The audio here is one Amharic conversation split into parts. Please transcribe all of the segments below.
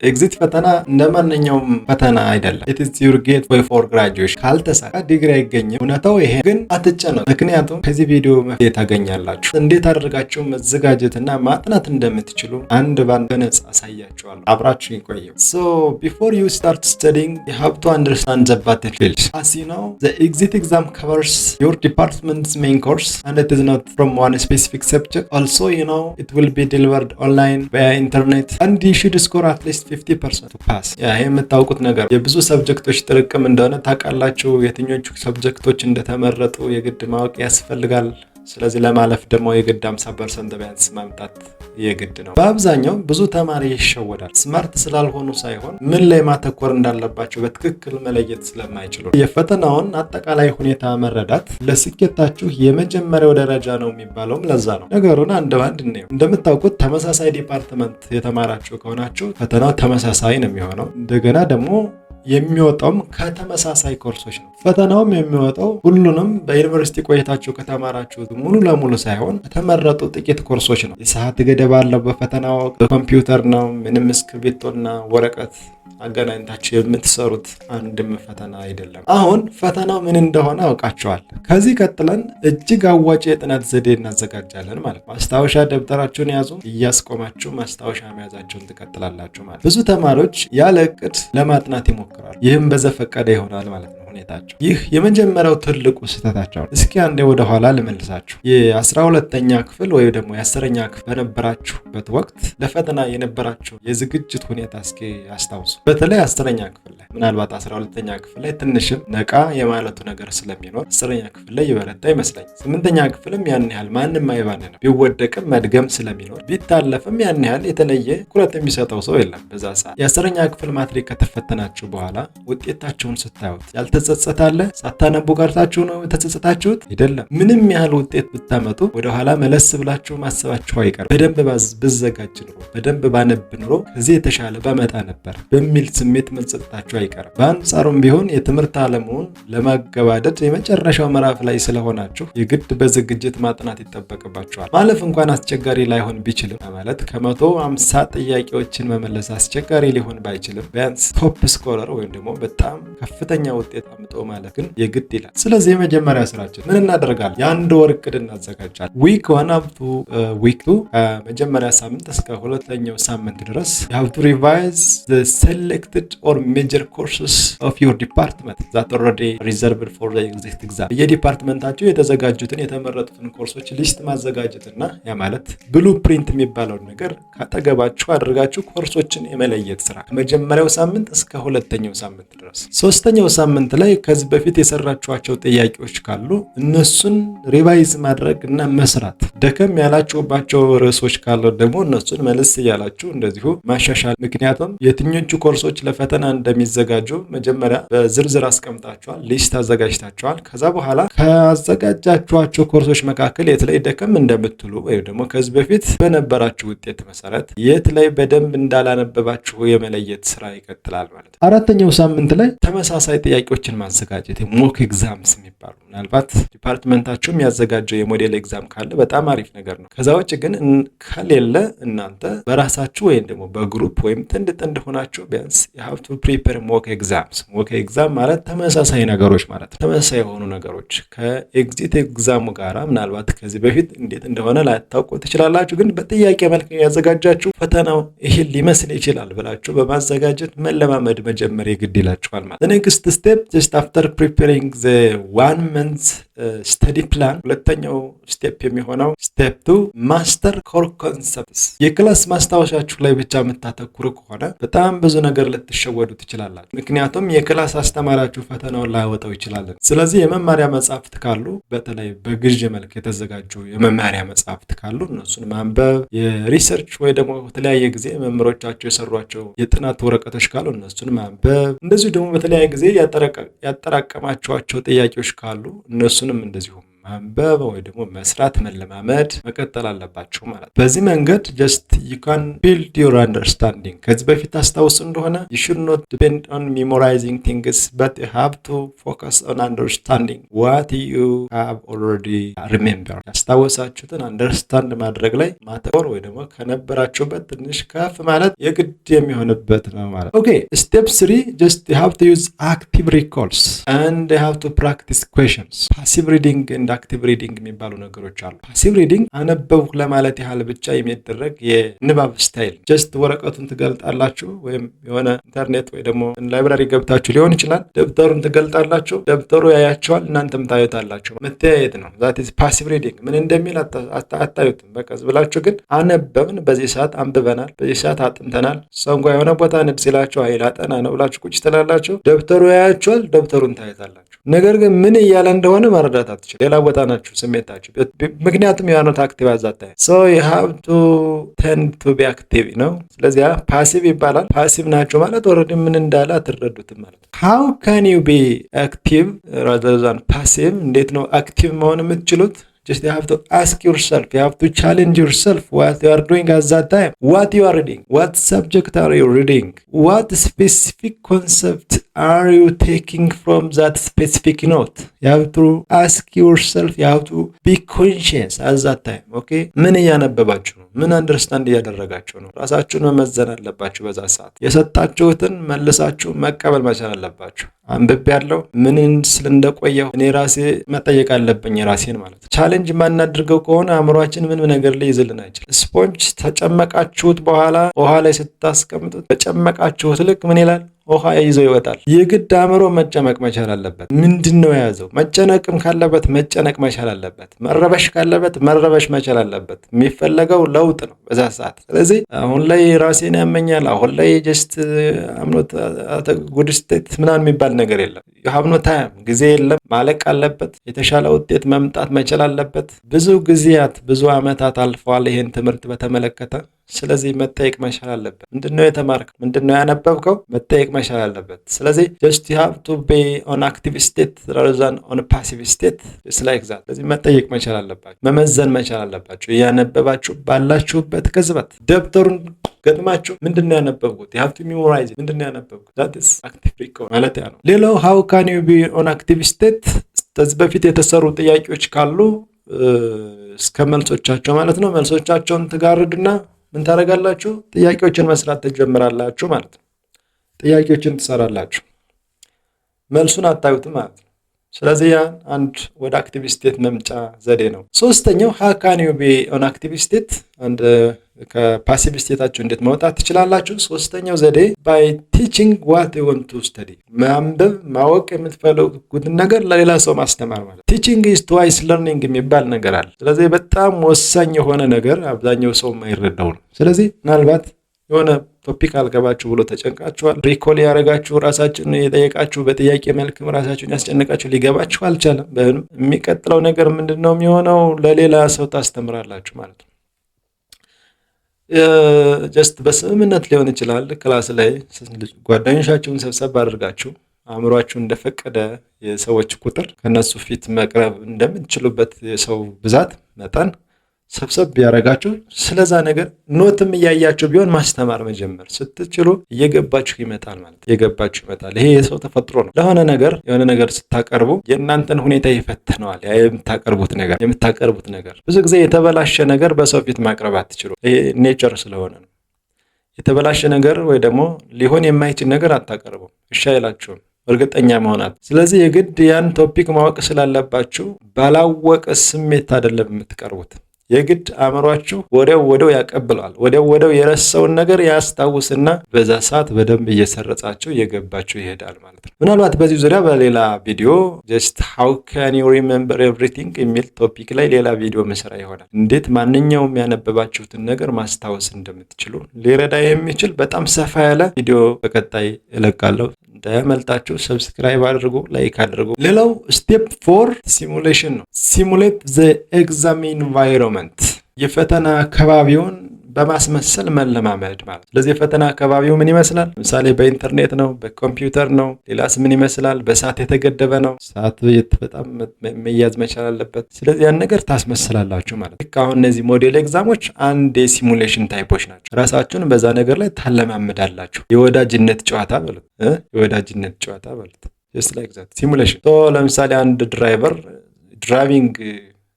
ኤግዚት ፈተና እንደማንኛውም ፈተና አይደለም። it is your gateway for graduation ካልተሳካ ዲግሪ አይገኝም። እውነታው ይሄ ግን አትጨነቁ፣ ምክንያቱም ከዚህ ቪዲዮ መፍትሄ ታገኛላችሁ። እንዴት አድርጋችሁ መዘጋጀትና ማጥናት እንደምትችሉ አንድ ባንድ በነጻ አሳያችኋለሁ። አብራችሁ ይቆዩ። So before you start studying, you have to understand the battlefield. As you know, the exit exam covers your department's main course and it is not from one specific subject. Also, you know, it will be delivered online via internet and you should score at least 50% to pass. ይሄ የምታውቁት ነገር የብዙ ሰብጀክቶች ጥርቅም እንደሆነ ታውቃላችሁ። የትኞቹ ሰብጀክቶች እንደተመረጡ የግድ ማወቅ ያስፈልጋል። ስለዚህ ለማለፍ ደግሞ የግድ 50% ቢያንስ ማምጣት የግድ ነው። በአብዛኛው ብዙ ተማሪ ይሸወዳል። ስማርት ስላልሆኑ ሳይሆን ምን ላይ ማተኮር እንዳለባቸው በትክክል መለየት ስለማይችሉ። የፈተናውን አጠቃላይ ሁኔታ መረዳት ለስኬታችሁ የመጀመሪያው ደረጃ ነው የሚባለውም ለዛ ነው። ነገሩን አንድ ባንድ እንየው። እንደምታውቁት ተመሳሳይ ዲፓርትመንት የተማራችሁ ከሆናችሁ ፈተናው ተመሳሳይ ነው የሚሆነው። እንደገና ደግሞ የሚወጣውም ከተመሳሳይ ኮርሶች ነው። ፈተናውም የሚወጣው ሁሉንም በዩኒቨርሲቲ ቆይታችሁ ከተማራችሁት ሙሉ ለሙሉ ሳይሆን ከተመረጡ ጥቂት ኮርሶች ነው። የሰዓት ገደብ አለው። በፈተናው በኮምፒውተር ነው። ምንም እስክሪብቶና ወረቀት አገናኝታችሁ የምትሰሩት አንድም ፈተና አይደለም። አሁን ፈተናው ምን እንደሆነ አውቃችኋል። ከዚህ ቀጥለን እጅግ አዋጭ የጥናት ዘዴ እናዘጋጃለን ማለት ነው። ማስታወሻ ደብተራችሁን ያዙ። እያስቆማችሁ ማስታወሻ መያዛችሁን ትቀጥላላችሁ ማለት። ብዙ ተማሪዎች ያለ እቅድ ለማጥናት ይሞክራሉ። ይህም በዘፈቀደ ይሆናል ማለት ነው ሁኔታቸው። ይህ የመጀመሪያው ትልቁ ስህተታቸው ነው። እስኪ አንዴ ወደ ኋላ ልመልሳችሁ። የ12ኛ ክፍል ወይ ደግሞ የ10ኛ ክፍል በነበራችሁበት ወቅት ለፈተና የነበራችሁ የዝግጅት ሁኔታ እስኪ አስታውሱ። በተለይ 10ኛ ክፍል ላይ፣ ምናልባት 12ኛ ክፍል ላይ ትንሽም ነቃ የማለቱ ነገር ስለሚኖር 10ኛ ክፍል ላይ ይበረታ ይመስለኛል። 8ኛ ክፍልም ያን ያህል ማንም አይባንንም። ቢወደቅም መድገም ስለሚኖር ቢታለፍም ያን ያህል የተለየ ትኩረት የሚሰጠው ሰው የለም በዛ ሰዓት። የ10ኛ ክፍል ማትሪክ ከተፈተናችሁ በኋላ ውጤታችሁን ስታዩት ያልተጸጸተ አለ? ሳታነቡ ቀርታችሁ ነው የተጸጸታችሁት? አይደለም። ምንም ያህል ውጤት ብታመጡ ወደኋላ መለስ ብላችሁ ማሰባችሁ አይቀርም። በደንብ ብዘጋጅ ኑሮ፣ በደንብ ባነብ ኑሮ ከዚህ የተሻለ ባመጣ ነበር በሚል ስሜት መጸጸታችሁ አይቀርም። በአንጻሩም ቢሆን የትምህርት ዓለሙን ለማገባደድ የመጨረሻው ምዕራፍ ላይ ስለሆናችሁ የግድ በዝግጅት ማጥናት ይጠበቅባችኋል። ማለፍ እንኳን አስቸጋሪ ላይሆን ቢችልም ማለት ከ150 ጥያቄዎችን መመለስ አስቸጋሪ ሊሆን ባይችልም ቢያንስ ቶፕ ስኮረር ወይም ደግሞ በጣም ከፍተኛ ውጤት አምጦ ማለት ግን የግድ ይላል። ስለዚህ የመጀመሪያ ስራችን ምን እናደርጋለን? የአንድ ወር እቅድ እናዘጋጃለን። ዊክ 1 up to week 2 ከመጀመሪያ ሳምንት እስከ ሁለተኛው ሳምንት ድረስ you have to revise the selected or major courses of your department that already reserved for the exit exam. የዲፓርትመንታችሁ የተዘጋጁትን የተመረጡትን ኮርሶች ሊስት ማዘጋጀትና ያ ማለት ብሉ ፕሪንት የሚባለውን ነገር ካጠገባችሁ አድርጋችሁ ኮርሶችን የመለየት ስራ ከመጀመሪያው ሳምንት እስከ ሁለተኛው ሳምንት ድረስ። ሶስተኛው ሳምንት ላይ ከዚህ በፊት የሰራችኋቸው ጥያቄዎች ካሉ እነሱን ሪቫይዝ ማድረግ እና መስራት፣ ደከም ያላችሁባቸው ርዕሶች ካሉ ደግሞ እነሱን መልስ እያላችሁ እንደዚሁ ማሻሻል። ምክንያቱም የትኞቹ ኮርሶች ለፈተና እንደሚዘጋጁ መጀመሪያ በዝርዝር አስቀምጣችኋል፣ ሊስት አዘጋጅታችኋል። ከዛ በኋላ ካዘጋጃችኋቸው ኮርሶች መካከል የት ላይ ደከም እንደምትሉ ወይም ደግሞ ከዚህ በፊት በነበራችሁ ውጤት መሰረት የት ላይ በደንብ እንዳላነበባችሁ የመለየት ስራ ይቀጥላል ማለት ነው። አራተኛው ሳምንት ላይ ተመሳሳይ ጥያቄዎችን ማዘጋጀት ሞክ ኤግዛምስ የሚባሉ ምናልባት ዲፓርትመንታችሁ የሚያዘጋጀው የሞዴል ኤግዛም ካለ በጣም አሪፍ ነገር ነው። ከዛ ውጭ ግን ከሌለ እናንተ በራሳችሁ ወይም ደግሞ በግሩፕ ወይም ጥንድ ሆናችሁ ቢያንስ you have to prepare mock exams። ሞክ ኤግዛም ማለት ተመሳሳይ ነገሮች ማለት ነው። ተመሳሳይ የሆኑ ነገሮች ከኤግዚት ኤግዛሙ ጋራ ምናልባት ከዚህ በፊት እንዴት እንደሆነ ላታውቁ ትችላላችሁ፣ ግን በጥያቄ መልክ ያዘጋጃችሁ ፈተናው ይሄን ሊመስል ይችላል ብላችሁ በማዘጋጀት መለማመድ መጀመር የግድ ይላችኋል ማለት። The next step just after preparing the 1 month study plan፣ ሁለተኛው ስቴፕ የሚሆነው ስቴፕ 2 ማስተር ኮር ኮንሰፕትስ። የክላስ ማስታወሻችሁ ላይ ብቻ የምታተኩሩ ከሆነ በጣም ብዙ ነገር ልትሸወዱ ትችላላችሁ። ምክንያቱም የክላስ አስተማሪያችሁ ፈተናውን ላያወጣው ይችላል። ስለዚህ የመማሪያ መጽሐፍት ካሉ በተለይ በግዥ መልክ የተዘጋጁ የመማሪያ መጽሐፍት ካሉ እነሱን ማንበብ፣ የሪሰርች ወይ ደግሞ በተለያየ ጊዜ መምህሮቻቸው የሰሯቸው የጥናት ወረቀቶች ካሉ እነሱን ማንበብ፣ እንደዚሁ ደግሞ በተለያየ ጊዜ ያጠራቀማችኋቸው ጥያቄዎች ካሉ እነሱንም እንደዚሁ ማንበብ ወይ ደግሞ መስራት መለማመድ መቀጠል አለባችሁ ማለት። በዚህ መንገድ just you can build your understanding። ከዚህ በፊት ታስታውሱ እንደሆነ you should not depend on memorizing things but you have to focus on understanding what you have already remembered። ያስታወሳችሁትን አንደርስታንድ ማድረግ ላይ ማተኮር ወይ ደግሞ ከነበራችሁበት ትንሽ ከፍ ማለት የግድ የሚሆንበት ነው ማለት። ኦኬ ስቴፕ 3 just you have to use active recalls and you have to practice questions። ፓሲቭ ሪዲንግ and active reading የሚባሉ ነገሮች አሉ። ፓሲቭ ሪዲንግ አነበብኩ ለማለት ያህል ብቻ የሚደረግ የንባብ ስታይል። ጀስት ወረቀቱን ትገልጣላችሁ ወይም የሆነ ኢንተርኔት ወይ ደግሞ ላይብራሪ ገብታችሁ ሊሆን ይችላል። ደብተሩን ትገልጣላችሁ፣ ደብተሩ ያያቸዋል፣ እናንተም ታዩታላችሁ። መተያየት ነው። ዛት ኢዝ ፓሲቭ ሪዲንግ። ምን እንደሚል አታዩትም። በቃ ብላችሁ ግን አነበብን፣ በዚህ ሰዓት አንብበናል፣ በዚህ ሰዓት አጥንተናል። ሰው እንኳን የሆነ ቦታ ንድ ሲላችሁ አይል አጠና ነው ብላችሁ ቁጭ ትላላችሁ። ደብተሩ ያያቸዋል፣ ደብተሩን ታዩታላችሁ። ነገር ግን ምን እያለ እንደሆነ መረዳት አትችሉ። ሌላ ቦታ ናችሁ ስሜታችሁ። ምክንያቱም የሆኑት አክቲቭ አዛታይ so you have to tend to be active ነው። ስለዚህ ፓሲቭ ይባላል። ፓሲቭ ናቸው ማለት ኦልሬዲ ምን እንዳለ አትረዱትም ማለት። how can you be active rather than passive? እንዴት ነው አክቲቭ መሆን የምትችሉት? Just you have to ask yourself, you have to challenge yourself what you are doing at that time, what you are reading, what subject are you reading, what specific concept are you taking from that specific note. You have to ask yourself, you have to be conscious at that time. Okay? ምን እያነበባችሁ ነው? ምን አንደርስታንድ እያደረጋችሁ ነው? ራሳችሁን መመዘን አለባችሁ። በዛ ሰዓት የሰጣችሁትን መልሳችሁ መቀበል መቻል አለባችሁ። አንብቤ ያለው ምን ስል እንደቆየው እኔ ራሴ መጠየቅ አለብኝ ራሴን ማለት ነው። ቻሌንጅ ማናድርገው ከሆነ አእምሯችን ምን ነገር ላይ ይዝልን አይችልም። ስፖንጅ ተጨመቃችሁት በኋላ ውሃ ላይ ስታስቀምጡት ተጨመቃችሁት ልክ ምን ይላል? ውሃ ይዞ ይወጣል። የግድ አእምሮ መጨመቅ መቻል አለበት። ምንድነው የያዘው? መጨነቅም ካለበት መጨነቅ መቻል አለበት። መረበሽ ካለበት መረበሽ መቻል አለበት። የሚፈለገው ለውጥ ነው በዛ ሰዓት። ስለዚህ አሁን ላይ ራሴን ያመኛል፣ አሁን ላይ ጀስት አምኖት ጉድ ስቴት ምናምን የሚባል ነገር የለም። የሀብኖ ታይም ጊዜ የለም፣ ማለቅ አለበት። የተሻለ ውጤት መምጣት መቻል አለበት። ብዙ ጊዜያት ብዙ አመታት አልፈዋል ይሄን ትምህርት በተመለከተ። ስለዚህ መጠየቅ መቻል አለበት። ምንድነው የተማርከው? ምንድነው ያነበብከው? መጠየቅ መቻል አለበት። ስለዚህ just you have to be on active state rather than on passive state, just like that። ስለዚህ መጠየቅ መቻል አለባችሁ፣ መመዘን መቻል አለባችሁ። ያነበባችሁ ባላችሁበት ቅጽበት ደብተሩን ገጥማችሁ ምንድነው ያነበብኩት? you have to memorize ምንድነው ያነበብኩት? that is active recall ማለት ያ ነው። ሌላው how can you be on active state? ከዚህ በፊት የተሰሩ ጥያቄዎች ካሉ እስከ መልሶቻቸው ማለት ነው መልሶቻቸውን ትጋርዱና ምን ታደርጋላችሁ? ጥያቄዎችን መስራት ትጀምራላችሁ ማለት ነው። ጥያቄዎችን ትሰራላችሁ፣ መልሱን አታዩትም ማለት ነው። ስለዚህ ያን አንድ ወደ አክቲቭ ስቴት መምጫ ዘዴ ነው። ሶስተኛው how can you be on active state? አንድ ከፓሲቭ ስቴታችሁ እንዴት መውጣት ትችላላችሁ? ሶስተኛው ዘዴ by teaching what you want to study። ማንበብ ማወቅ የምትፈልጉትን ነገር ለሌላ ሰው ማስተማር ማለት። teaching is twice learning የሚባል ነገር አለ። ስለዚህ በጣም ወሳኝ የሆነ ነገር አብዛኛው ሰው የማይረዳው ነው። ስለዚህ ምናልባት የሆነ ቶፒክ አልገባችሁ ብሎ ተጨንቃችኋል፣ ሪኮል ያደረጋችሁ ራሳችሁን የጠየቃችሁ በጥያቄ መልክም ራሳችሁን ያስጨነቃችሁ ሊገባችሁ አልቻለም። የሚቀጥለው ነገር ምንድነው የሚሆነው? ለሌላ ሰው ታስተምራላችሁ ማለት ነው። ጀስት በስምምነት ሊሆን ይችላል። ክላስ ላይ ጓደኞቻችሁን ሰብሰብ አድርጋችሁ አእምሯችሁ እንደፈቀደ የሰዎች ቁጥር ከነሱ ፊት መቅረብ እንደምትችሉበት የሰው ብዛት መጠን ሰብሰብ ያረጋችሁ ስለዛ ነገር ኖትም እያያችሁ ቢሆን ማስተማር መጀመር ስትችሉ እየገባችሁ ይመጣል ማለት እየገባችሁ ይመጣል። ይሄ የሰው ተፈጥሮ ነው። ለሆነ ነገር የሆነ ነገር ስታቀርቡ የእናንተን ሁኔታ ይፈትነዋል። የምታቀርቡት ነገር ብዙ ጊዜ የተበላሸ ነገር በሰው ፊት ማቅረብ አትችሉ። ይሄ ኔቸር ስለሆነ ነው። የተበላሸ ነገር ወይ ደግሞ ሊሆን የማይችል ነገር አታቀርቡ። እሺ አይላችሁም እርግጠኛ መሆናት። ስለዚህ የግድ ያን ቶፒክ ማወቅ ስላለባችሁ ባላወቀ ስሜት አይደለም የምትቀርቡት። የግድ አእምሯችሁ ወዲያው ያቀብላል። ወዲያው የረሳውን ነገር ያስታውስና በዛ ሰዓት በደንብ እየሰረጻችሁ እየገባችሁ ይሄዳል ማለት ነው። ምናልባት በዚህ ዙሪያ በሌላ ቪዲዮ just how can you remember everything የሚል ቶፒክ ላይ ሌላ ቪዲዮ መስራ ይሆናል። እንዴት ማንኛውም ያነበባችሁትን ነገር ማስታወስ እንደምትችሉ ሊረዳ የሚችል በጣም ሰፋ ያለ ቪዲዮ በቀጣይ እለቃለሁ። እንዳያመልጣችሁ ሰብስክራይብ አድርጉ፣ ላይክ አድርጉ። ሌላው ስቴፕ 4 ሲሙሌሽን ነው። ሲሙሌት ዘ ኤግዛም ኢንቫይሮንመንት። የፈተና አካባቢውን በማስመሰል መለማመድ ማለት። ስለዚህ የፈተና አካባቢው ምን ይመስላል? ለምሳሌ በኢንተርኔት ነው፣ በኮምፒውተር ነው፣ ሌላስ ምን ይመስላል? በሰዓት የተገደበ ነው። ሰዓቱ በጣም መያዝ መቻል አለበት። ስለዚህ ያን ነገር ታስመስላላችሁ ማለት። ልክ አሁን እነዚህ ሞዴል ኤግዛሞች አንድ የሲሙሌሽን ታይፖች ናቸው። ራሳችሁን በዛ ነገር ላይ ታለማምዳላችሁ። የወዳጅነት ጨዋታ በሉት፣ የወዳጅነት ጨዋታ በሉት። ጀስት ላይክ ዛት ሲሙሌሽን። ለምሳሌ አንድ ድራይቨር ድራይቪንግ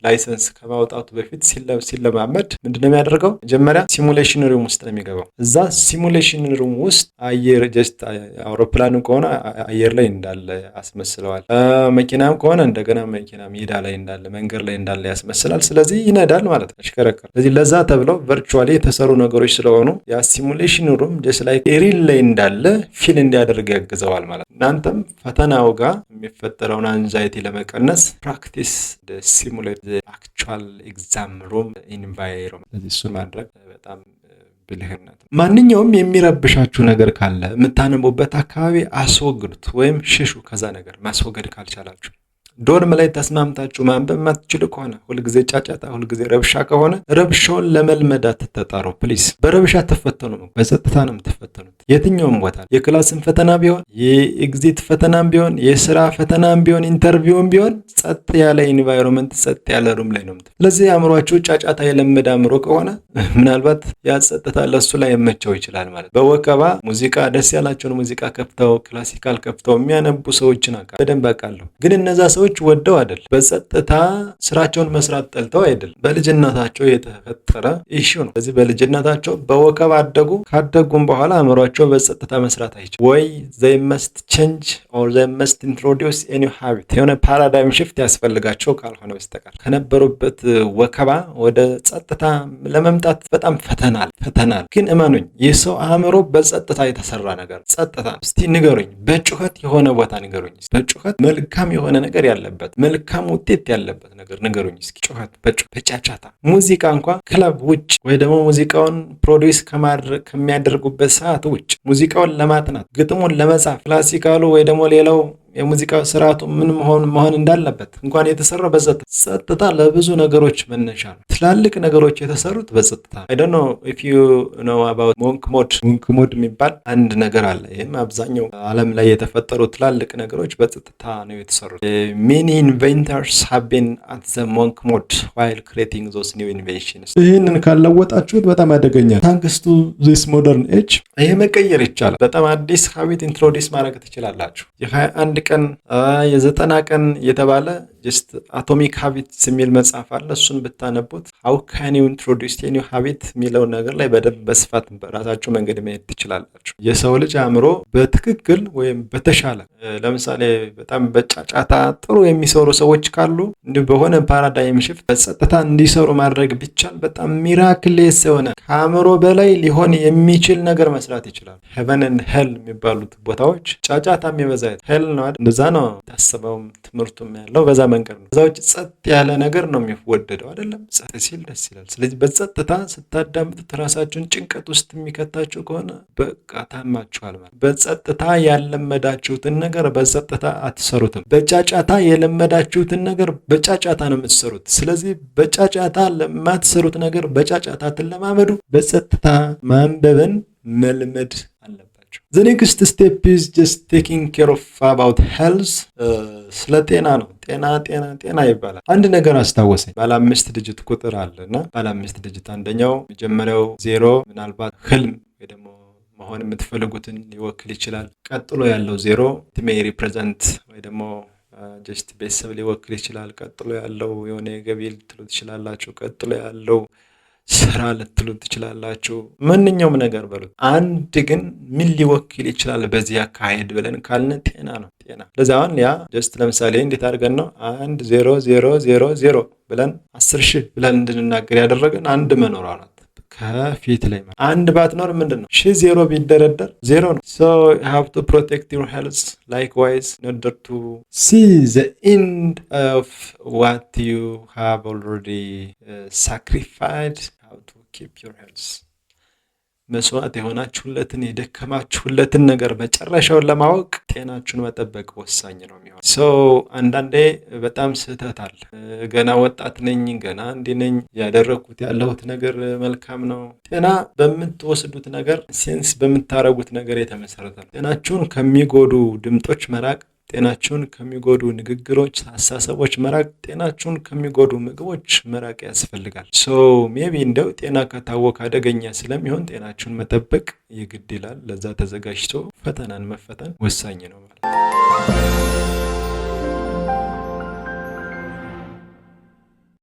ላይሰንስ ከማውጣቱ በፊት ሲለማመድ ምንድነው የሚያደርገው? መጀመሪያ ሲሙሌሽን ሩም ውስጥ ነው የሚገባው። እዛ ሲሙሌሽን ሩም ውስጥ አየር ጀስት አውሮፕላንም ከሆነ አየር ላይ እንዳለ ያስመስለዋል። መኪናም ከሆነ እንደገና መኪና ሜዳ ላይ እንዳለ መንገድ ላይ እንዳለ ያስመስላል። ስለዚህ ይነዳል ማለት ነው፣ ያሽከረክራል። ስለዚህ ለዛ ተብለው ቨርቹዋሊ የተሰሩ ነገሮች ስለሆኑ ያ ሲሙሌሽን ሩም ጀስት ላይክ ሪል ላይ እንዳለ ፊል እንዲያደርግ ያግዘዋል ማለት ነው። እናንተም ፈተናው ጋር የሚፈጠረውን አንዛይቲ ለመቀነስ ፕራክቲስ ሲሙሌት አክቹዋል ኤግዛም ሩም ኢንቫይሮንመንት። ስለዚህ እሱን ማድረግ በጣም ብልህነት። ማንኛውም የሚረብሻችሁ ነገር ካለ የምታነቡበት አካባቢ አስወግዱት ወይም ሽሹ። ከዛ ነገር ማስወገድ ካልቻላችሁ ዶርም ላይ ተስማምታችሁ ማንበብ የማትችሉ ከሆነ ሁልጊዜ ጫጫታ፣ ሁልጊዜ ረብሻ ከሆነ ረብሻውን ለመልመድ አትተጣሩ ፕሊስ። በረብሻ ትፈተኑ ነው፣ በጸጥታ ነው የምትፈተኑት። የትኛውም ቦታ የክላስን ፈተና ቢሆን፣ የኤግዚት ፈተናም ቢሆን፣ የስራ ፈተናም ቢሆን፣ ኢንተርቪውም ቢሆን ጸጥ ያለ ኢንቫይሮንመንት፣ ጸጥ ያለ ሩም ላይ ነው። ስለዚህ አእምሯችሁ ጫጫታ የለመደ አእምሮ ከሆነ ምናልባት ያ ጸጥታ ለሱ ላይ የመቸው ይችላል ማለት። በወከባ ሙዚቃ ደስ ያላቸውን ሙዚቃ ከፍተው ክላሲካል ከፍተው የሚያነቡ ሰዎችን በደንብ አውቃለሁ። ግን እነዛ ሰዎች ወደው አይደል፣ በጸጥታ ስራቸውን መስራት ጠልተው አይደል፣ በልጅነታቸው የተፈጠረ ኢሹ ነው። ስለዚህ በልጅነታቸው በወከባ አደጉ። ካደጉም በኋላ አእምሯቸው በጸጥታ መስራት አይችልም። ወይ they must change or they must introduce a new habit፣ የሆነ ፓራዳይም ሽፍት ያስፈልጋቸው ካልሆነ በስተቀር ከነበሩበት ወከባ ወደ ጸጥታ ለመምጣት በጣም ፈተናል። ግን እመኑኝ የሰው አእምሮ በጸጥታ የተሰራ ነገር ጸጥታ። እስቲ ንገሩኝ፣ በጩኸት የሆነ ቦታ ንገሩኝ፣ በጩኸት መልካም የሆነ ነገር ያለበት መልካም ውጤት ያለበት ነገር ንገሩኝ እስኪ። ጩኸት፣ በጫጫታ ሙዚቃ እንኳን ክለብ ውጭ ወይ ደግሞ ሙዚቃውን ፕሮዲውስ ከሚያደርጉበት ሰዓት ውጭ ሙዚቃውን ለማጥናት ግጥሙን ለመጻፍ ክላሲካሉ ወይ ደግሞ ሌላው የሙዚቃ ስርዓቱ ምን መሆን እንዳለበት እንኳን የተሰራው በጸጥታ ለብዙ ነገሮች መነሻ ነው። ትላልቅ ነገሮች የተሰሩት በጸጥታ። I don't know if you know about monk mode የሚባል አንድ ነገር አለ። ይህም አብዛኛው ዓለም ላይ የተፈጠሩ ትላልቅ ነገሮች በጸጥታ ነው የተሰሩት። Many inventors have been at the monk mode while creating those new inventions። ይህንን ካለወጣችሁት በጣም አደገኛ። Thanks to this modern age ይሄ መቀየር ይቻላል። በጣም አዲስ ሀቢት ኢንትሮዲውስ ማድረግ ትችላላችሁ። የ21 ቀን የ90 ቀን የተባለ ጀስት አቶሚክ ሃቢትስ የሚል መጽሐፍ አለ። እሱን ብታነቡት how can you introduce a new habit የሚለው ነገር ላይ በደንብ በስፋት በራሳችሁ መንገድ መሄድ ትችላላችሁ። የሰው ልጅ አእምሮ በትክክል ወይም በተሻለ ለምሳሌ በጣም በጫጫታ ጥሩ የሚሰሩ ሰዎች ካሉ እንዲሁ በሆነ ፓራዳይም ሽፍት በጸጥታ እንዲሰሩ ማድረግ ቢቻል በጣም ሚራክሌስ የሆነ ከአእምሮ በላይ ሊሆን የሚችል ነገር መስራት ይችላል። heaven and hell የሚባሉት ቦታዎች ጫጫታ የሚበዛ ሄል ነው አይደል? እንደዛ ነው ታስበውም ትምህርቱም ያለው በዛ መንገድ ነው። እዛው ጸጥ ያለ ነገር ነው የሚወደደው አይደለም? ጸጥ ሲል ደስ ይላል። ስለዚህ በጸጥታ ስታዳምጡት ራሳችሁን ጭንቀት ውስጥ የሚከታችሁ ከሆነ በቃ ታማችኋል ማለት። በጸጥታ ያለመዳችሁትን ነገር በጸጥታ አትሰሩትም። በጫጫታ የለመዳችሁትን ነገር በጫጫታ ነው የምትሰሩት። ስለዚህ በጫጫታ ለማትሰሩት ነገር በጫጫታ ትለማመዱ። በጸጥታ ማንበብን መልመድ አለባችሁ። The next step is just taking care of about health። ስለ ጤና ነው። ጤና ይባላል። አንድ ነገር አስታወሰኝ። ባለ 5 ዲጂት ቁጥር አለና ባለ 5 ዲጂት አንደኛው መጀመሪያው 0 ምናልባት ህልም ወይ ደግሞ መሆን የምትፈልጉትን ሊወክል ይችላል። ቀጥሎ ያለው 0 may represent ወይ ደግሞ ጀስት ቤተሰብ ሊወክል ይችላል። ቀጥሎ ያለው የሆነ ገቢ ልትሉ ትችላላችሁ። ቀጥሎ ያለው ስራ ልትሉ ትችላላችሁ። ማንኛውም ነገር በሉት። አንድ ግን ምን ሊወክል ይችላል በዚህ አካሄድ ብለን ካልን ጤና ነው። ጤና ለዛ አሁን ያ ጀስት ለምሳሌ እንዴት አድርገን ነው 1 0 0 0 0 ብለን 10,000 ብለን እንድንናገር ያደረገን አንድ መኖሯ ናት። ከፊት ላይ አንድ ባትኖር ምንድነው 0 ቢደረደር 0 ነው። so you have to protect your health likewise in order to see the end of what you have already sacrificed. How to keep your health. መስዋዕት የሆናችሁለትን የደከማችሁለትን ነገር መጨረሻውን ለማወቅ ጤናችሁን መጠበቅ ወሳኝ ነው የሚሆነው። አንዳንዴ በጣም ስህተት አለ። ገና ወጣት ነኝ፣ ገና እንዲህ ነኝ፣ ያደረኩት ያለሁት ነገር መልካም ነው። ጤና በምትወስዱት ነገር ሴንስ በምታረጉት ነገር የተመሰረተ ነው። ጤናችሁን ከሚጎዱ ድምጦች መራቅ፣ ጤናችሁን ከሚጎዱ ንግግሮች፣ አስተሳሰቦች መራቅ፣ ጤናችሁን ከሚጎዱ ምግቦች መራቅ ያስፈልጋል። ሜቢ እንደው ጤና ከታወቀ አደገኛ ስለሚሆን ጤናችሁን መጠበቅ የግድ ይላል። ለዛ ተዘጋጅቶ ፈተናን መፈተን ወሳኝ ነው ማለት ነው።